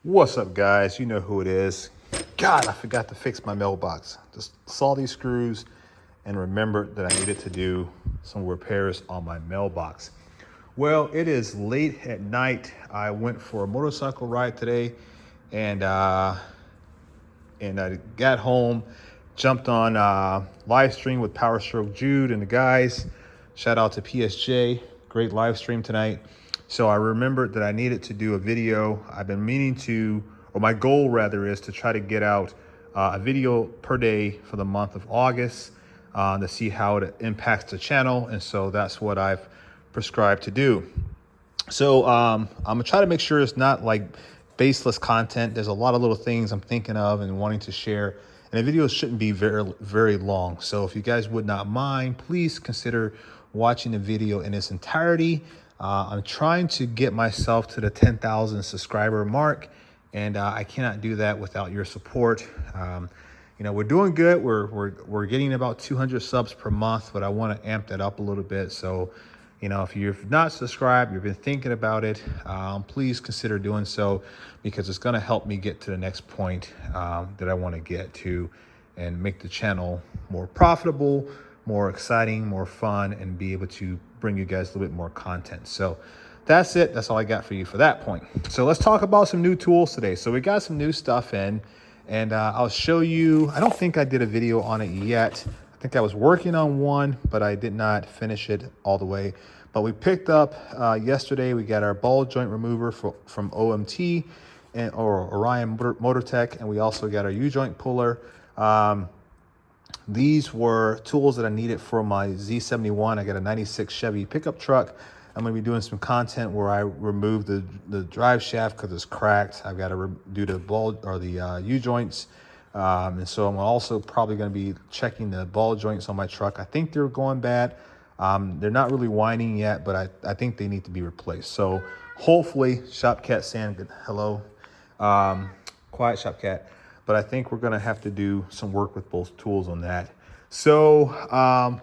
What's up, guys? You know who it is. God, I forgot to fix my mailbox. Just saw these screws and remembered that I needed to do some repairs on my mailbox. Well, it is late at night. I went for a motorcycle ride today, and I got home, jumped on live stream with Power Stroke Jude and the guys. Shout out to PSJ, great live stream tonight. So I remembered that I needed to do a video. I've been meaning to, or my goal rather is to try to get out a video per day for the month of August to see how it impacts the channel. And so that's what I've prescribed to do. So I'm gonna try to make sure it's not like baseless content. There's a lot of little things I'm thinking of and wanting to share. And the videos shouldn't be very long. So if you guys would not mind, please consider watching the video in its entirety. I'm trying to get myself to the 10,000 subscriber mark, and I cannot do that without your support. We're doing good. We're getting about 200 subs per month, but I want to amp that up a little bit. So, if you've not subscribed, you've been thinking about it, please consider doing so, because it's going to help me get to the next point that I want to get to and make the channel more profitable, more exciting, more fun, and be able to bring you guys a little bit more content. So that's it. That's all I got for you for that point. So let's talk about some new tools today. So we got some new stuff in, and I'll show you. I don't think I did a video on it yet. I think I was working on one, but I did not finish it all the way. But we picked up yesterday, we got our ball joint remover from OMT or Orion Motortech, and we also got our U-joint puller. These were tools that I needed for my Z71. I got a 96 Chevy pickup truck. I'm going to be doing some content where I remove the drive shaft because it's cracked. I've got to do the ball or the U-joints. And so I'm also probably going to be checking the ball joints on my truck. I think they're going bad. They're not really whining yet, but I think they need to be replaced. So hopefully, Shopcat Sand, hello, quiet Shopcat. But I think we're gonna have to do some work with both tools on that. So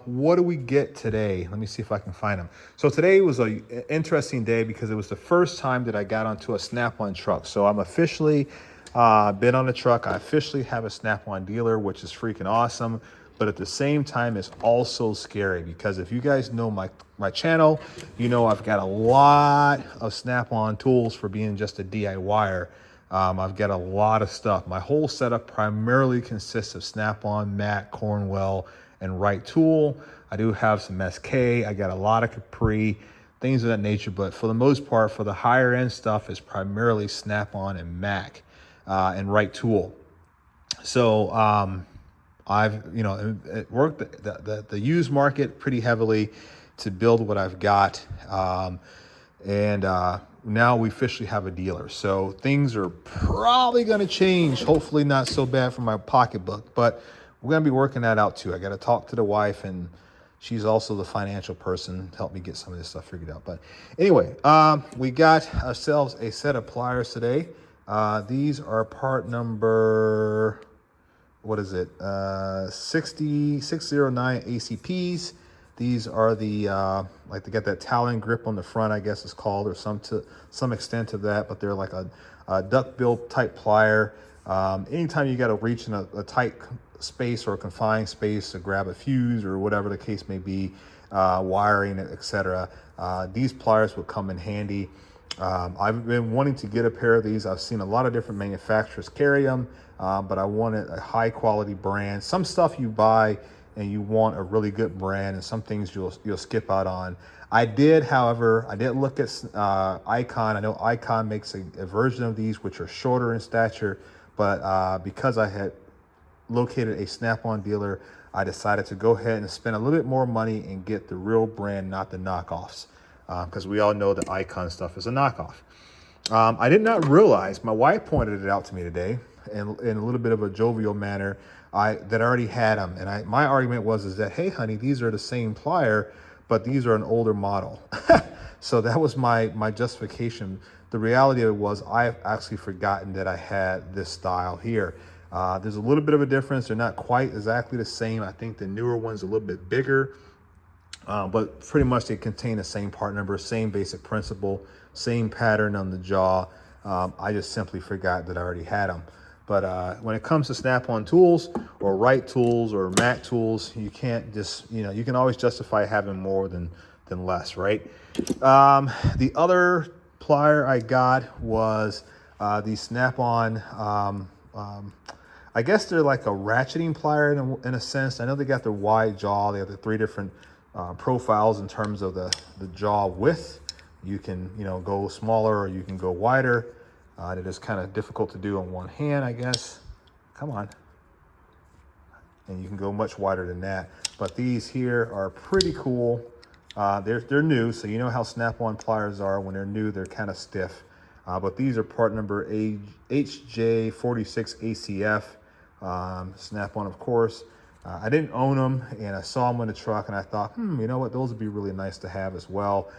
what do we get today? Let me see if I can find them. So today was an interesting day because it was the first time that I got onto a Snap-on truck. So I'm officially been on the truck. I officially have a Snap-on dealer, which is freaking awesome. But at the same time, it's also scary because if you guys know my channel, I've got a lot of Snap-on tools for being just a DIYer. I've got a lot of stuff. My whole setup primarily consists of Snap-on, Mac, Cornwell, and Right Tool. I do have some SK. I got a lot of Capri, things of that nature. But for the most part, for the higher end stuff, it's primarily Snap-on and Mac and Right Tool. So I've worked the used market pretty heavily to build what I've got, and now we officially have a dealer. So things are probably going to change. Hopefully not so bad for my pocketbook, but we're going to be working that out too. I got to talk to the wife, and she's also the financial person to help me get some of this stuff figured out. But anyway, we got ourselves a set of pliers today. These are part number, what is it? 609 ACPs. These are the, like they got that Talon grip on the front, I guess it's called, or to some extent of that, but they're like a duckbill type plier. Anytime you got to reach in a tight space or a confined space to grab a fuse or whatever the case may be, wiring, etc., these pliers will come in handy. I've been wanting to get a pair of these. I've seen a lot of different manufacturers carry them, but I wanted a high quality brand. Some stuff you buy and you want a really good brand, and some things you'll skip out on. I did, however, I did look at Icon. I know Icon makes a version of these which are shorter in stature, but because I had located a Snap-on dealer, I decided to go ahead and spend a little bit more money and get the real brand, not the knockoffs, because we all know the Icon stuff is a knockoff. I did not realize, my wife pointed it out to me today in a little bit of a jovial manner, that I already had them. And my argument was that, hey, honey, these are the same plier, but these are an older model. So that was my justification. The reality of it was I've actually forgotten that I had this style here. There's a little bit of a difference. They're not quite exactly the same. I think the newer one's a little bit bigger, but pretty much they contain the same part number, same basic principle, same pattern on the jaw. I just simply forgot that I already had them. But when it comes to Snap-on tools or Wright tools or Mac tools, you can't just, you can always justify having more than less, right? The other plier I got was the Snap-on, I guess they're like a ratcheting plier in a sense. I know they got the wide jaw. They have the 3 different profiles in terms of the jaw width. You can, go smaller or you can go wider. It is kind of difficult to do on one hand, I guess. Come on. And you can go much wider than that. But these here are pretty cool. They're new, so you know how Snap-on pliers are. When they're new, they're kind of stiff. But these are part number HJ46ACF. Snap-on, of course. I didn't own them, and I saw them in the truck, and I thought, you know what, those would be really nice to have as well.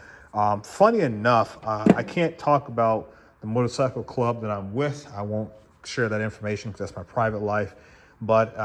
Funny enough, I can't talk about the motorcycle club that I'm with. I won't share that information because that's my private life. But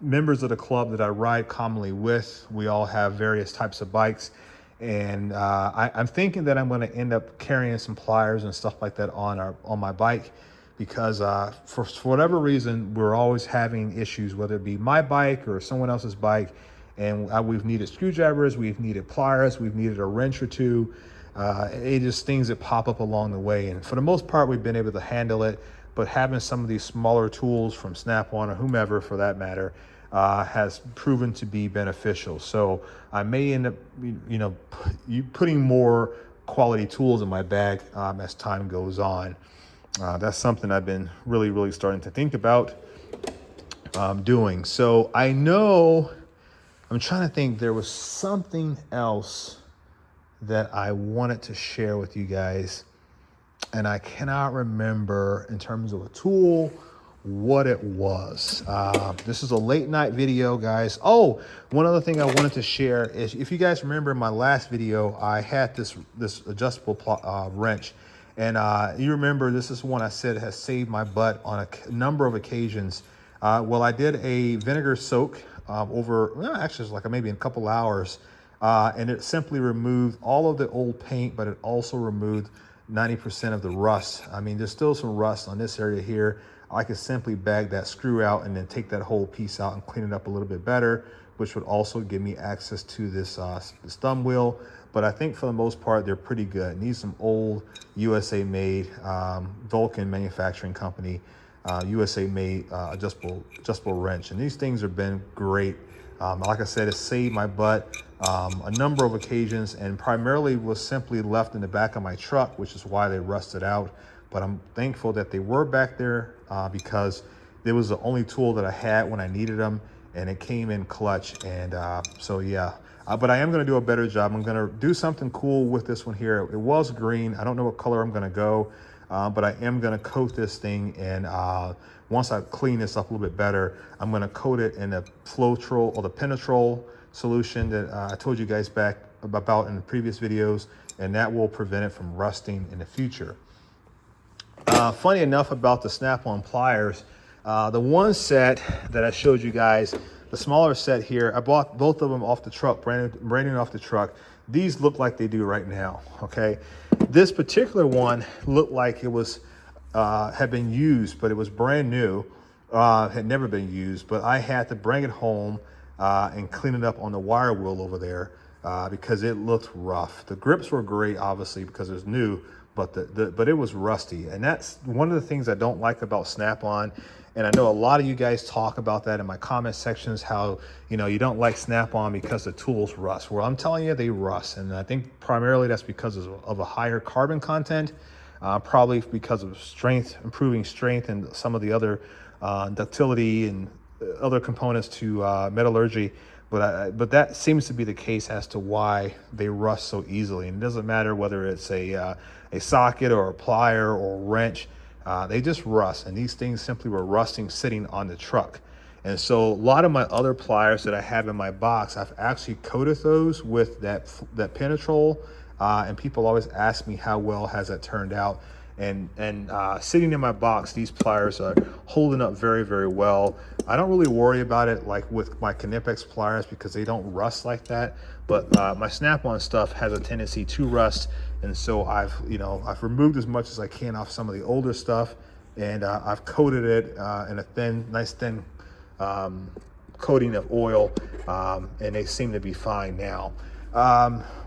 members of the club that I ride commonly with, we all have various types of bikes. And I'm thinking that I'm going to end up carrying some pliers and stuff like that on my bike, because for whatever reason, we're always having issues, whether it be my bike or someone else's bike. And we've needed screwdrivers, we've needed pliers, we've needed a wrench or two. It just things that pop up along the way. And for the most part, we've been able to handle it. But having some of these smaller tools from Snap-on or whomever for that matter has proven to be beneficial. So I may end up, putting more quality tools in my bag as time goes on. That's something I've been really, really starting to think about doing. So I know, I'm trying to think, there was something else that I wanted to share with you guys, and I cannot remember in terms of a tool what it was. This is a late night video, guys. Oh, one other thing I wanted to share is, if you guys remember in my last video, I had this adjustable wrench, and you remember this is one I said has saved my butt on a number of occasions. Well, I did a vinegar soak actually it's like maybe a couple hours, and it simply removed all of the old paint, but it also removed 90% of the rust. I mean, there's still some rust on this area here. I could simply bag that screw out and then take that whole piece out and clean it up a little bit better, which would also give me access to this thumb wheel. But I think for the most part, they're pretty good. It needs some old USA made Vulcan manufacturing company, USA made adjustable wrench. And these things have been great. Like I said, it saved my butt a number of occasions, and primarily was simply left in the back of my truck, which is why they rusted out. But I'm thankful that they were back there because it was the only tool that I had when I needed them, and it came in clutch. And so yeah, but I am going to do a better job. I'm going to do something cool with this one here. It was green. I don't know what color I'm going to go, but I am going to coat this thing, and once I clean this up a little bit better, I'm going to coat it in the Floetrol or the Penetrol solution that I told you guys back about in the previous videos, and that will prevent it from rusting in the future. Funny enough about the Snap-on pliers, the one set that I showed you guys, the smaller set here, I bought both of them off the truck, brand new off the truck. These look like they do right now, okay? This particular one looked like it was had been used, but it was brand new, had never been used, but I had to bring it home and clean it up on the wire wheel over there because it looked rough. The grips were great, obviously, because it was new, but but it was rusty. And that's one of the things I don't like about Snap-on. And I know a lot of you guys talk about that in my comment sections, how, you don't like Snap-on because the tools rust. Well, I'm telling you, they rust. And I think primarily that's because of a higher carbon content, probably because of improving strength and some of the other ductility and other components to metallurgy. But that seems to be the case as to why they rust so easily. And it doesn't matter whether it's a socket or a plier or a wrench, they just rust. And these things simply were rusting sitting on the truck. And so a lot of my other pliers that I have in my box, I've actually coated those with that Penetrol. And people always ask me how well has that turned out. And sitting in my box, these pliers are holding up very, very well. I don't really worry about it like with my Knipex pliers because they don't rust like that. But my Snap-on stuff has a tendency to rust, And so I've removed as much as I can off some of the older stuff, and I've coated it in a nice thin coating of oil, and they seem to be fine now.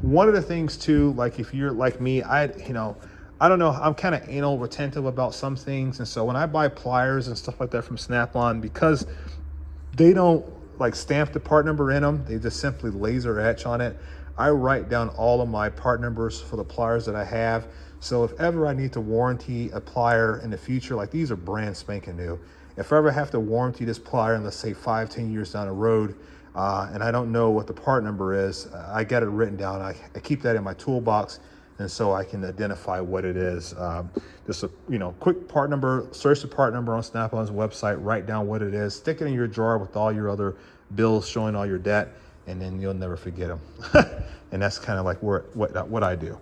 One of the things too, like if you're like me, I don't know, I'm kind of anal retentive about some things. And so when I buy pliers and stuff like that from Snap-on, because they don't like stamp the part number in them, they just simply laser etch on it. I write down all of my part numbers for the pliers that I have. So if ever I need to warranty a plier in the future, like these are brand spanking new. If I ever have to warranty this plier in, let's say 5-10 years down the road, and I don't know what the part number is, I got it written down. I keep that in my toolbox, and so I can identify what it is. Just a quick part number, search the part number on Snap-on's website, write down what it is, stick it in your drawer with all your other bills showing all your debt, and then you'll never forget them. And that's kind of like what I do.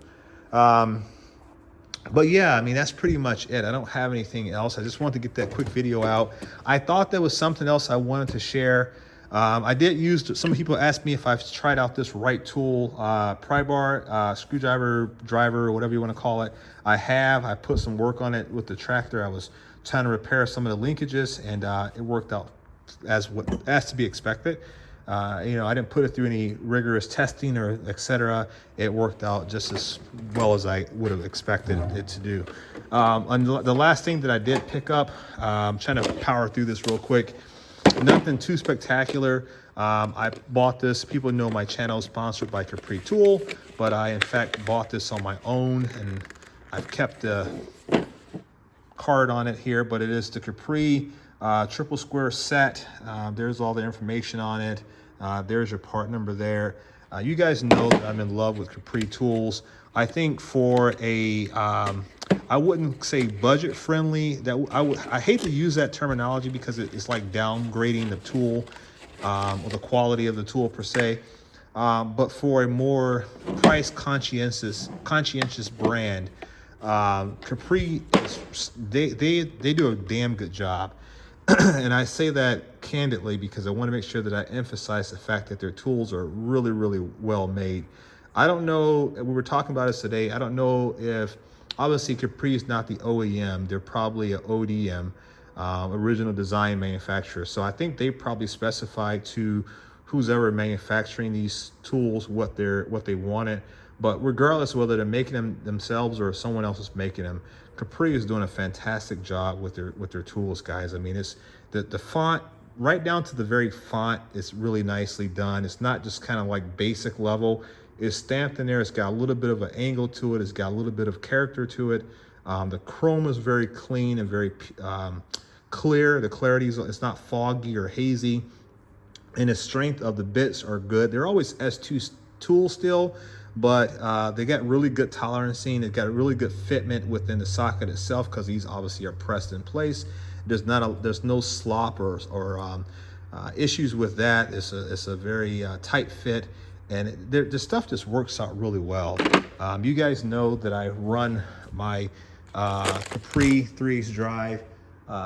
But yeah, I mean, that's pretty much it. I don't have anything else. I just wanted to get that quick video out. I thought there was something else I wanted to share. I did use, some people asked me if I've tried out this Right Tool pry bar, screwdriver, driver, whatever you want to call it. I have. I put some work on it with the tractor. I was trying to repair some of the linkages, and it worked out as to be expected. I didn't put it through any rigorous testing or etc. It worked out just as well as I would have expected it to do. And the last thing that I did pick up, I'm trying to power through this real quick. Nothing too spectacular. I bought this. People know my channel is sponsored by Capri Tool, but I in fact bought this on my own, and I've kept the card on it here, but it is the Capri triple square set. There's all the information on it. There's your part number there. You guys know that I'm in love with Capri tools. I think for a, I wouldn't say budget friendly, I hate to use that terminology because it's like downgrading the tool or the quality of the tool per se. But for a more price conscientious brand, Capri, they do a damn good job. And I say that candidly because I want to make sure that I emphasize the fact that their tools are really, really well made. I don't know, we were talking about this today, I don't know if, obviously Capri is not the OEM, they're probably an ODM, original design manufacturer. So I think they probably specified to who's ever manufacturing these tools what they wanted. But regardless of whether they're making them themselves or someone else is making them, Capri is doing a fantastic job with their tools, guys. I mean, it's the font, right down to the very font, is really nicely done. It's not just kind of like basic level. It's stamped in there. It's got a little bit of an angle to it. It's got a little bit of character to it. The chrome is very clean and very clear. The clarity is, it's not foggy or hazy. And the strength of the bits are good. They're always S2 tool still, but they got really good tolerancing. They've got a really good fitment within the socket itself because these obviously are pressed in place. There's no slop or issues with that. It's a very tight fit, and the stuff just works out really well. You guys know that I run my Capri 3/8 drive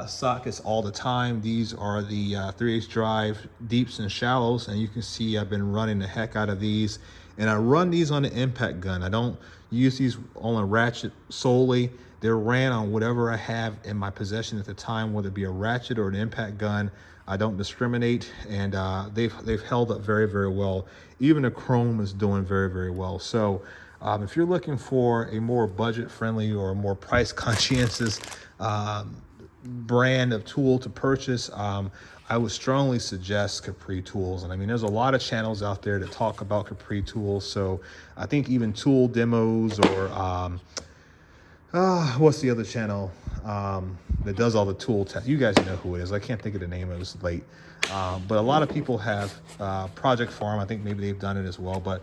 sockets all the time. These are the 3/8 drive deeps and shallows, and you can see I've been running the heck out of these. And I run these on the impact gun. I don't use these on a ratchet solely. They're ran on whatever I have in my possession at the time, whether it be a ratchet or an impact gun. I don't discriminate, and they've held up very, very well. Even the chrome is doing very, very well. So if you're looking for a more budget-friendly or a more price-conscientious brand of tool to purchase, I would strongly suggest Capri tools. And I mean, there's a lot of channels out there that talk about Capri tools. So I think even Tool Demos or what's the other channel that does all the tool tests? You guys know who it is. I can't think of the name. It was late. But a lot of people have Project Farm. I think maybe they've done it as well. But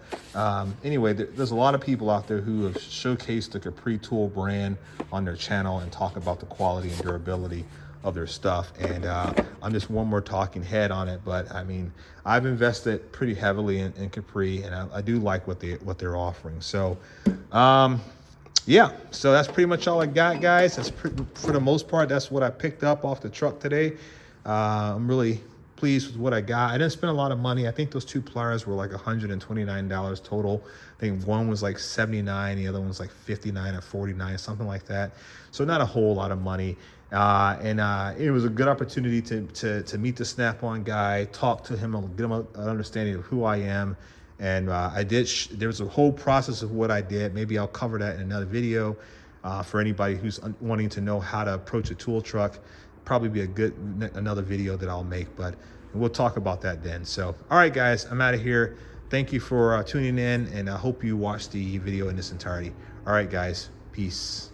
anyway, there's a lot of people out there who have showcased the Capri tool brand on their channel and talk about the quality and durability of their stuff. And I'm just one more talking head on it, but I mean, I've invested pretty heavily in Capri, and I do like what they're offering. So yeah, so that's pretty much all I got, guys. That's for the most part, that's what I picked up off the truck today. I'm really pleased with what I got. I didn't spend a lot of money. I think those 2 pliers were like $129 total. I think one was like 79, the other one was like 59 or 49, something like that. So not a whole lot of money. It was a good opportunity to meet the Snap-on guy, talk to him, get him an understanding of who I am. And there was a whole process of what I did. Maybe I'll cover that in another video for anybody who's wanting to know how to approach a tool truck. Probably be another video that I'll make, but we'll talk about that then. So, all right, guys, I'm out of here. Thank you for tuning in, and I hope you watched the video in its entirety. All right, guys, peace.